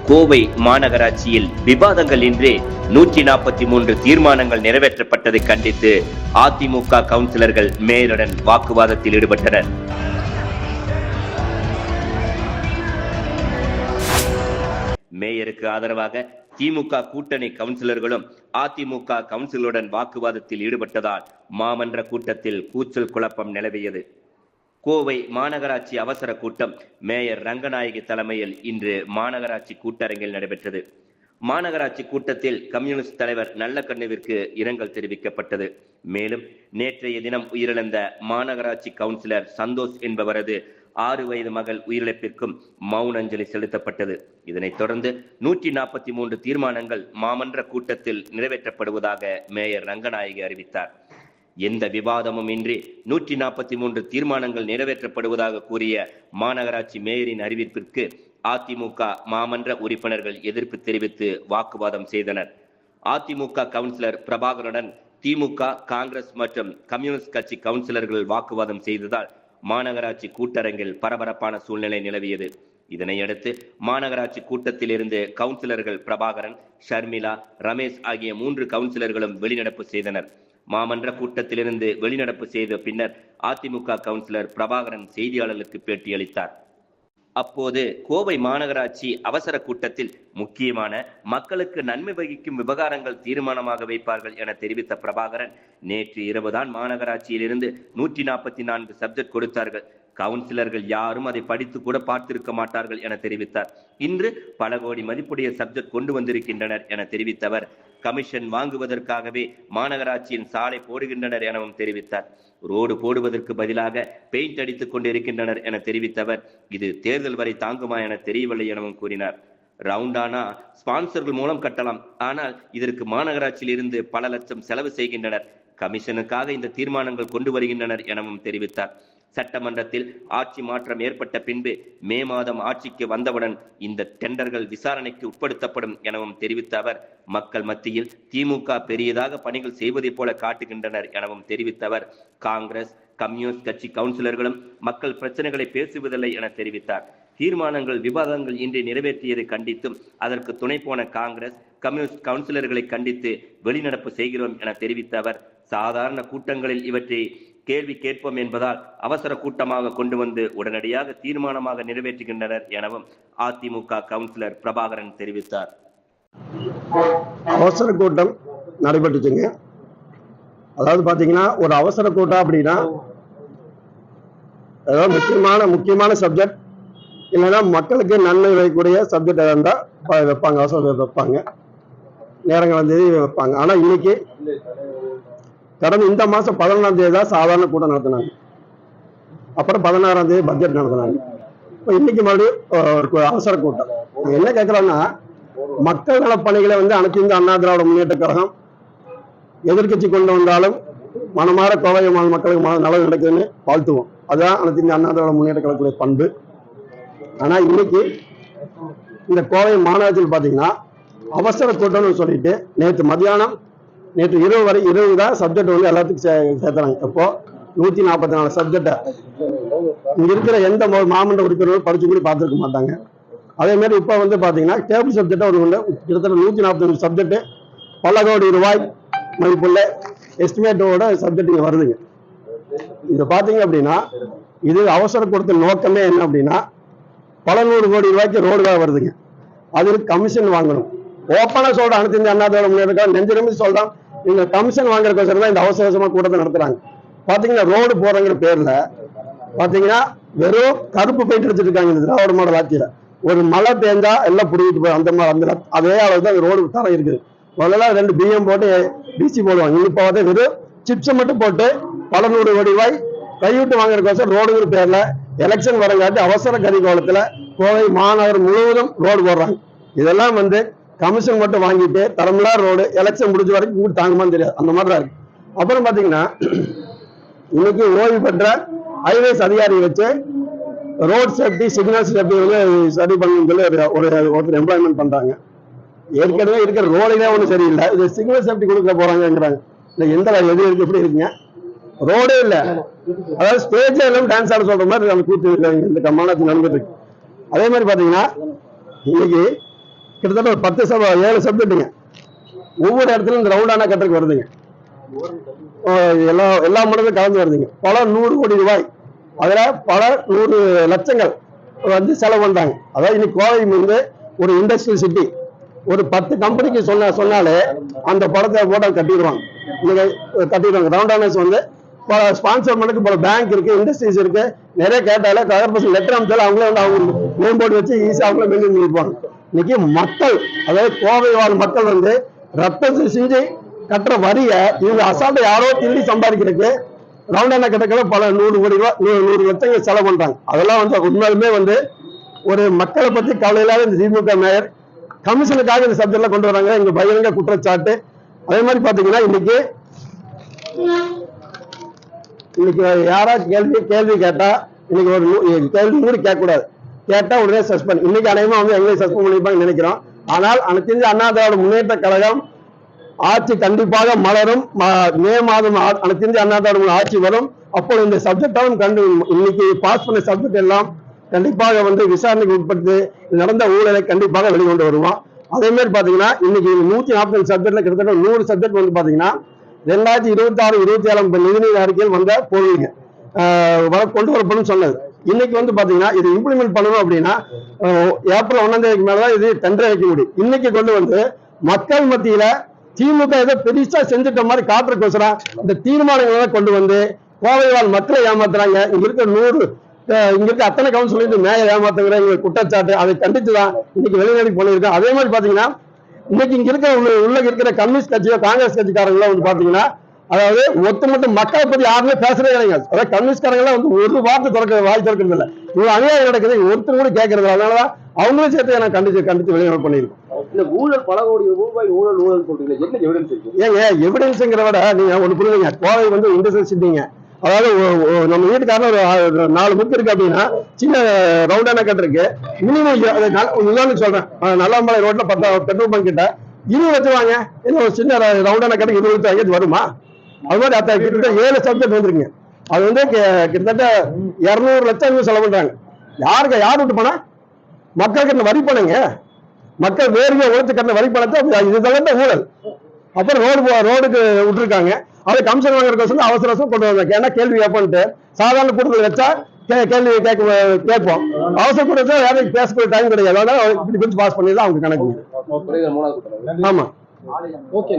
கோவை மாநகராட்சியில் விவாதங்கள் இன்றி 143 தீர்மானங்கள் நிறைவேற்றப்பட்டதை கண்டித்து அதிமுக கவுன்சிலர்கள் மேயருடன் வாக்குவாதத்தில் ஈடுபட்டனர். மேயருக்கு ஆதரவாக திமுக கூட்டணி கவுன்சிலர்களும் அதிமுக கவுன்சிலருடன் வாக்குவாதத்தில் ஈடுபட்டதால் மாமன்ற கூட்டத்தில் கூச்சல் குழப்பம் நிலவியது. கோவை மாநகராட்சி அவசர கூட்டம் மேயர் ரங்கநாயகி தலைமையில் இன்று மாநகராட்சி கூட்டரங்கில் நடைபெற்றது. மாநகராட்சி கூட்டத்தில் கம்யூனிஸ்ட் தலைவர் நல்லக்கண்ணுவிற்கு இரங்கல் தெரிவிக்கப்பட்டது. மேலும் நேற்றைய தினம் உயிரிழந்த மாநகராட்சி கவுன்சிலர் சந்தோஷ் என்பவரது 6 வயது மகள் உயிரிழப்பிற்கும் மௌன அஞ்சலி செலுத்தப்பட்டது. இதனைத் தொடர்ந்து 143 தீர்மானங்கள் மாமன்ற கூட்டத்தில் நிறைவேற்றப்படுவதாக மேயர் ரங்கநாயகி அறிவித்தார். எந்த விவாதமும் இன்றி 143 தீர்மானங்கள் நிறைவேற்றப்படுவதாக கூறிய மாநகராட்சி மேயரின் அறிவிப்பிற்கு அதிமுக மாமன்ற உறுப்பினர்கள் எதிர்ப்பு தெரிவித்து வாக்குவாதம் செய்தனர். அதிமுக கவுன்சிலர் பிரபாகருடன் திமுக, காங்கிரஸ் மற்றும் கம்யூனிஸ்ட் கட்சி கவுன்சிலர்கள் வாக்குவாதம் செய்ததால் மாநகராட்சி கூட்டரங்கில் பரபரப்பான சூழ்நிலை நிலவியது. இதனையடுத்து மாநகராட்சி கூட்டத்தில் இருந்து கவுன்சிலர்கள் பிரபாகரன், ஷர்மிளா, ரமேஷ் ஆகிய 3 கவுன்சிலர்களும் வெளிநடப்பு செய்தனர். மாமன்ற கூட்டத்திலிருந்து வெளிநடப்பு செய்த பின்னர் அதிமுக கவுன்சிலர் பிரபாகரன் செய்தியாளர்களுக்கு பேட்டியளித்தார். அப்போது கோவை மாநகராட்சி அவசர கூட்டத்தில் முக்கியமான மக்களுக்கு நன்மை வகிக்கும் விவகாரங்கள் தீர்மானமாக வைப்பார்கள் என தெரிவித்த பிரபாகரன், நேற்று இரவுதான் மாநகராட்சியில் இருந்து 144 சப்ஜெக்ட் கொடுத்தார்கள். கவுன்சிலர்கள் யாரும் அதை படித்து கூட பார்த்திருக்க மாட்டார்கள் என தெரிவித்தார். இன்று பல கோடி மதிப்புடைய சப்ஜெக்ட் கொண்டு வந்திருக்கின்றனர் என தெரிவித்தவர், கமிஷன் வாங்குவதற்காகவே மாநகராட்சியின் சாலை போடுகின்றனர் எனவும் தெரிவித்தார். ரோடு போடுவதற்கு பதிலாக பெயிண்ட் அடித்துக் கொண்டிருக்கின்றனர் என தெரிவித்தவர், இது தேர்தல் வரை தாங்குமா என தெரியவில்லை எனவும் கூறினார். ரவுண்டானா ஸ்பான்சர்கள் மூலம் கட்டலாம், ஆனால் இதற்கு மாநகராட்சியில் இருந்து பல லட்சம் செலவு செய்கின்றனர். கமிஷனுக்காக இந்த தீர்மானங்கள் கொண்டு வருகின்றனர் எனவும் தெரிவித்தார். சட்டமன்றத்தில் ஆட்சி மாற்றம் ஏற்பட்ட பின்பு மே மாதம் ஆட்சிக்கு வந்தவுடன் இந்த டெண்டர்கள் விசாரணைக்கு உட்படுத்தப்படும் எனவும் தெரிவித்த அவர், மக்கள் மத்தியில் திமுக பெரியதாக பணிகள் செய்வதை போல காட்டுகின்றனர் எனவும் தெரிவித்தவர், காங்கிரஸ், கம்யூனிஸ்ட் கட்சி கவுன்சிலர்களும் மக்கள் பிரச்சனைகளை பேசுவதில்லை என தெரிவித்தார். தீர்மானங்கள் விவாதங்கள் இன்றி நிறைவேற்றியதை கண்டித்தும் அதற்கு துணை போன காங்கிரஸ், கம்யூனிஸ்ட் கவுன்சிலர்களை கண்டித்து வெளிநடப்பு செய்கிறோம் என தெரிவித்த அவர், சாதாரண கூட்டங்களில் இவற்றை கேள்வி கேட்போம் என்பதால் அவசர கூட்டமாக கொண்டு வந்து உடனடியாக தீர்மானமாக நிறைவேற்றுகின்றனர் எனவும் அதிமுக கவுன்சிலர் பிரபாகரன் தெரிவித்தார். அவசர கூட்டம் நடைபெற்றுச்சுங்க. அதாவது பாத்தீங்கன்னா ஒரு அவசர கூட்டம் அப்படின்னா ஏதாவது முக்கியமான சப்ஜெக்ட் இல்லைன்னா மக்களுக்கு நன்மை வைக்கக்கூடிய சப்ஜெக்ட் இருந்தால் வைப்பாங்க, அவசர வைப்பாங்க, நேரங்கள் வந்து வைப்பாங்க. ஆனா இன்னைக்கு கடந்த இந்த மாசம் 11ஆம் தேதி தான் சாதாரண கூட்டம் நடத்தினாங்க. அப்புறம் 16ஆம் தேதி பட்ஜெட் நடத்தினாங்க. இப்போ இன்னைக்கு மறுபடியும் ஒரு அவசர கூட்டம். என்ன கேட்கிறோம்னா, மக்கள் நல பணிகளை வந்து அனைத்து இந்திய அண்ணா திராவிட முன்னேற்ற கழகம் எதிர்கட்சி கொண்டு வந்தாலும் மனமாற கோவை மக்களுக்கு நலவு நடக்குதுன்னு வாழ்த்துவோம். அதுதான் அனைத்து இந்திய அண்ணா திராவிட முன்னேற்ற கழகத்துடைய பண்பு. ஆனா இன்னைக்கு இந்த கோவை மாநகராட்சியில் பாத்தீங்கன்னா அவசர கூட்டம்னு சொல்லிட்டு நேற்று இரவு தான் சப்ஜெக்ட் வந்து எல்லாத்துக்கும் சேர்த்துறாங்க. இப்போ 144 சப்ஜெக்ட இங்க இருக்கிற எந்த மாமன்ற உறுப்பினர்களும் படிச்சு கூட பார்த்துருக்க மாட்டாங்க. அதே மாதிரி இப்ப வந்து பாத்தீங்கன்னா டேபிள் சப்ஜெக்டா ஒரு கிட்டத்தட்ட 145 சப்ஜெக்ட் பல கோடி ரூபாய் மதிப்புள்ள எஸ்டிமேட்டோட சப்ஜெக்ட் இங்க வருதுங்க. இது பாத்தீங்க அப்படின்னா இது அவசர கூட்டத்தின் நோக்கமே என்ன அப்படின்னா, பல 100 கோடி ரூபாய்க்கு ரோடுதான் வருதுங்க. அதுக்கு கமிஷன் வாங்கணும். ஓப்பனா சொல்ற அனைத்து இந்திய அண்ணா திராவிட முன்னேற்ற நெஞ்சு நிமிஷம் சொல்றோம், நீங்க கமிஷன் வாங்குறதுக்கோசரம் தான் இந்த அவசரமா கூட்டத்தை நடத்துறாங்க. பாத்தீங்கன்னா ரோடு போறங்கிற பேர்ல பாத்தீங்கன்னா வெறும் கருப்பு பெயிண்ட் அடிச்சிட்டு இருக்காங்க. இந்த திராவிட மாடல் ஆட்சியில ஒரு மழை பெஞ்சா எல்லாம் புடிக்கிட்டு போய் அந்த அதே அளவு தான் ரோடு தரம் இருக்குது. முதல்ல 2 பிஎம் போட்டு டிசி போடுவாங்க. இப்போ வந்து வெறும் சிப்ஸ் மட்டும் போட்டு பல 100 கோடி ரூபாய் கைவிட்டு வாங்குறதுக்கோசரம் ரோடுங்கிற பேர்ல எலெக்ஷன் வரங்காட்டி அவசர கரிகாலத்துல கோவை மாநகரம் முழுவதும் ரோடு போடுறாங்க. இதெல்லாம் வந்து கமிஷன் மட்டும் வாங்கிட்டு தரமில்லா ரோடு எலெக்ஷன் முடிஞ்ச வரைக்கும் கூட தாங்குமான்னு தெரியாது, அந்த மாதிரி தான் இருக்கு. அப்புறம் பாத்தீங்கன்னா இன்னைக்கு ஓய்வு பெற்ற ஹைவேஸ் அதிகாரி வச்சு ரோட் சேஃப்டி, சிக்னல் சேஃப்டி வந்து சரி பண்ணணும்னு சொல்லி ஒருத்தர் எம்ப்ளாய்மெண்ட் பண்றாங்க. ஏற்கனவே இருக்கிற ரோடுமே ஒன்றும் சரியில்லை, இது சிக்னல் சேஃப்டி கொடுக்க போறாங்கிறாங்க. இல்லை எந்த எது இருக்கு, எப்படி இருக்குங்க, ரோடே இல்லை. அதாவது ஸ்டேஜ்ல எல்லாம் டான்ஸ் ஆட சொல்ற மாதிரி அந்த கூத்து இந்த மாநாட்டு நடந்துட்டு இருக்கு. அதே மாதிரி பாத்தீங்கன்னா இன்னைக்கு கிட்டத்தட்ட ஒரு 7 சப்ஜெக்ட்டுங்க. ஒவ்வொரு இடத்துலயும் இந்த ரவுண்டானா கட்டுறதுக்கு வருதுங்க. எல்லா மண்டலத்திலும் கலந்து வருதுங்க. பல 100 கோடி ரூபாய், அதுல பல 100 லட்சங்கள் வந்து செலவு பண்றாங்க. அதாவது இன்னைக்கு கோவை வந்து ஒரு இண்டஸ்ட்ரியல் சிட்டி. ஒரு 10 கம்பெனிக்கு சொன்னாலே அந்த படத்தை போட்டு கட்டிடுவாங்க. கட்டிடுவாங்க. ரவுண்டானஸ் வந்து ஸ்பான்சர் பண்ணுறதுக்கு பல பேங்க் இருக்கு, இண்டஸ்ட்ரீஸ் இருக்கு. நிறைய கேட்டாலே கார்பரேஷன் லெட்டர் அமைச்சாலும் அவங்களே வந்து அவங்க நேம் போர்டு வச்சு ஈஸியாக அவங்களே மெயின்டைன் பண்ணிருப்பாங்க. இன்னைக்கு மக்கள், அதாவது கோவை வாழ் மக்கள் வந்து ரத்தத்தை செஞ்சு கட்டுற வரிய இவங்க அசால்ட்டை யாரோ திருடி சம்பாதிக்கிறதுக்கு ரவுண்டானா கட்டக்களை பல 100 கோடி ரூபாய் 100 லட்சங்கள் செலவு பண்றாங்க. அதெல்லாம் வந்து உண்மையாலுமே வந்து ஒரு மக்களை பத்தி கவலை இல்லாத இந்த திமுக மேயர் கமிஷனுக்காக இந்த சப்ஜெக்ட்ல கொண்டு வராங்க. இங்க பகிரங்க குற்றச்சாட்டு. அதே மாதிரி பாத்தீங்கன்னா இன்னைக்கு யாராவது கேள்வி கேட்டா இன்னைக்கு ஒரு கேள்வி கூட கேட்கக்கூடாது. கேட்டா உடனே சஸ்பெண்ட். இன்னைக்கு அநேகமா வந்து எங்களை சஸ்பெண்ட் பண்ணிருப்பாங்க நினைக்கிறோம். ஆனால் அனைத்து இந்திய அண்ணா திராவிட முன்னேற்ற கழகம் ஆட்சி கண்டிப்பாக மலரும். மே மாதம் அனைத்து இந்திய அண்ணா திராவிட ஆட்சி வரும். அப்போ இந்த சப்ஜெக்டாலும் இன்னைக்கு பாஸ் பண்ண சப்ஜெக்ட் எல்லாம் கண்டிப்பாக வந்து விசாரணைக்கு உட்பட்டு நடந்த ஊழலை கண்டிப்பாக வெளிக்கொண்டு வருவோம். அதே மாதிரி பாத்தீங்கன்னா இன்னைக்கு 140 சப்ஜெக்ட்ல கிட்டத்தட்ட 100 சப்ஜெக்ட் வந்து பாத்தீங்கன்னா 2026-27 நிதிநிலை அறிக்கையில் வந்த பொருளுங்க கொண்டு வரப்படும் சொன்னது. இன்னைக்கு வந்து பாத்தீங்கன்னா இது இம்ப்ளிமெண்ட் பண்ணணும் அப்படின்னா ஏப்ரல் 1ஆம் தேதிக்கு மேலதான் இது டெண்டர் வைக்க முடியும். இன்னைக்கு கொண்டு வந்து மக்கள் மத்தியில திமுக ஏதோ பெருசா செஞ்சுட்ட மாதிரி காட்டுறதுக்கோசரம் இந்த தீர்மானங்களை கொண்டு வந்து கோவை வாழ் மக்களை ஏமாத்துறாங்க. இங்க இருக்க அத்தனை கவுன்சிலர் மேயர் ஏமாத்துங்கிற குற்றச்சாட்டு. அதை கண்டித்துதான் இன்னைக்கு வெளிநடை பண்ணியிருக்கோம். அதே மாதிரி பாத்தீங்கன்னா இன்னைக்கு இங்க இருக்கிற கம்யூனிஸ்ட் கட்சியோ காங்கிரஸ் கட்சிக்காரங்களோ வந்து பாத்தீங்கன்னா அதாவது ஒட்டுமொத்த மக்களை பத்தி யாருமே பேசுறதே கிடையாது. அதாவது கம்யூனிஸ்ட்காரங்க வந்து ஒரு வார்த்தை வாய் திறக்கிறது இல்லை. இவ்வளவு அநியாயம் நடக்குது, ஒருத்தர் கூட கேட்கறது. அதனாலதான் அவங்களும் சேர்த்து எனக்கு கண்டித்து வெளிநடை பண்ணியிருக்கோம். இந்த ஊழல் பல கோடி ரூபாய் ஊழல் சொல்றீங்க, என்ன எவிடன்ஸ் இருக்கு? ஏங்க எவிடன்ஸ்ங்கிற விட நீங்க ஒண்ணு புரியுதுங்க. கோவை வந்து இண்டஸ்ட்ரியல் சிட்டிங்க. அதாவது நம்ம வீட்டுக்காரன் ஒரு 4 புக் இருக்கு அப்படின்னா சின்ன ரவுண்டானா கட்டுருக்கு மினிமம் உதாரணம் சொல்றேன். நல்லாமலை ரோட்ல 10 பெட்ரோல் பங்க் கிட்ட 20 லட்சம் வாங்க. என்ன ஒரு சின்ன ரவுண்டானா கட்டுக்கு 20 லட்சம் வாங்கி வருமா? அது மாதிரி கிட்டத்தட்ட 7 சப்ஜெக்ட் வந்துருங்க. அது வந்து கிட்டத்தட்ட 200 லட்சம் செலவு பண்றாங்க. யார் விட்டு போனா மக்கள் கட்டின வரி பணங்க. மக்கள் வேர்வையை உழைத்து கட்டின வரி பணத்தை இதெல்லாம் ஊழல். அப்புறம் ரோடுக்கு விட்டுருக்காங்க. அதை கமிஷன் வாங்குறதுக்கு அவசரம் கொண்டு வந்தாங்க. ஏன்னா கேள்வி கேட்போன்ட்டு சாதாரண கூட்டத்தில் வச்சா கேள்வி கேட்போம். அவசர கூட்டத்தில் யாரும் பேசக்கூடிய டைம் கிடையாது. அதனால இப்படி பிரிச்சு பாஸ் பண்ணி தான் அவங்க கணக்கு. ஆமா. ஓகே.